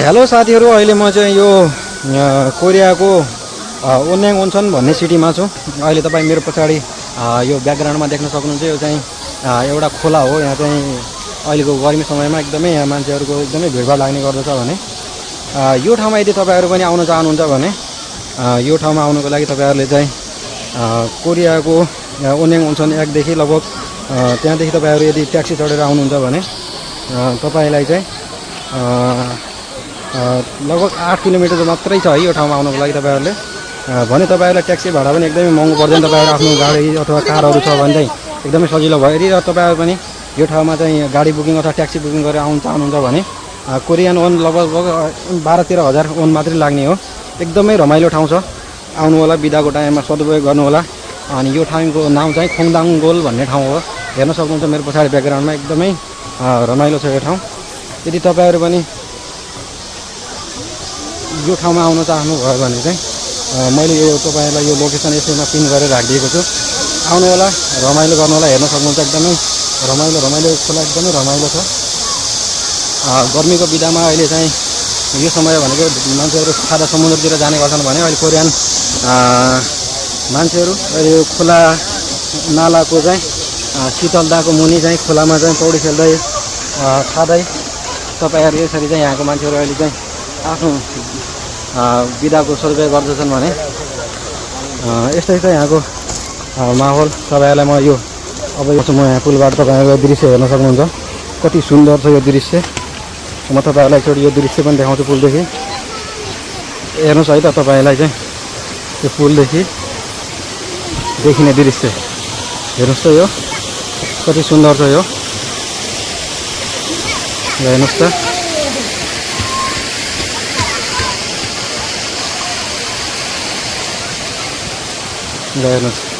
Hello साथीहरू, अहिले म चाहिँ यो कोरियाको ओन्याङ ओन्सन भन्ने सिटीमा छु। अहिले तपाईँ मेरो पछाडि यो ब्याकग्राउन्डमा देख्न सक्नुहुन्छ, यो चाहिँ एउटा खोला हो। यहाँ चाहिँ अहिलेको गर्मी समयमा एकदमै यहाँ मान्छेहरूको एकदमै भिडभाड लाग्ने गर्दछ भने यो ठाउँमा यदि तपाईँहरू पनि आउन चाहनुहुन्छ भने यो ठाउँमा आउनको लागि तपाईँहरूले चाहिँ कोरियाको ओन्याङ ओन्सन 1 देखि लगभग त्यहाँदेखि तपाईँहरू यदि ट्याक्सी चढेर आउनुहुन्छ भने तपाईँलाई चाहिँ लगभग 8 किलोमिटर मात्रै छ है यो ठाउँमा आउनको लागि तपाईँहरूले। भने तपाईँहरूलाई ट्याक्सी भाडा पनि एकदमै महँगो पर्दैन। तपाईँहरू आफ्नो गाडी अथवा कारहरू छ भने चाहिँ एकदमै सजिलो भयो। यदि तपाईँहरू पनि यो ठाउँमा चाहिँ गाडी बुकिङ अथवा ट्याक्सी बुकिङ गरेर आउनु चाहनुहुन्छ भने कोरियन ओन लगभग 12-13 हजार ओन मात्रै लाग्ने हो। एकदमै रमाइलो ठाउँ छ, आउनु होला, बिदाको टाइममा सदुपयोग गर्नु होला। अनि यो ठाउँको नाम चाहिँ खोङदाङगोल भन्ने ठाउँ हो। हेर्न सक्नुहुन्छ मेरो पछाडि ब्याकग्राउन्डमा एकदमै रमाइलो छ यो ठाउँ। यदि तपाईँहरू पनि यो ठाउँमा आउन चाहनुभयो भने चाहिँ मैले यो तपाईँलाई यो लोकेसन यसैमा पिन गरेर राखिदिएको छु। आउनु होला, रमाइलो गर्नु होला। हेर्न सक्नुहुन्छ एकदमै रमाइलो खोला, एकदमै रमाइलो छ। गर्मीको बिदामा अहिले चाहिँ यो समय भनेको मान्छेहरू सादा समुद्रतिर जाने गर्छन् भने अहिले कोरियन मान्छेहरू यो खोला नालाको चाहिँ शीतलताको मुनि चाहिँ खोलामा चाहिँ पौडी खेल्दै खाँदै तपाईँहरू यसरी चाहिँ यहाँको मान्छेहरू अहिले चाहिँ आफ्नो बिदाको सदुपयोग गर्दछन् भने यस्तै छ यहाँको माहौल। तपाईँहरूलाई म यो अब म यहाँ पुलबाट तपाईँहरूको दृश्य हेर्न सक्नुहुन्छ, कति सुन्दर छ यो दृश्य। म तपाईँहरूलाई एकचोटि यो दृश्य पनि देखाउँछु पुलदेखि। हेर्नुहोस् है त तपाईँलाई चाहिँ यो पुलदेखि देखिने दृश्य हेर्नुहोस् त, यो कति सुन्दर छ यो। हेर्नुहोस् त, हेर्नुहोस्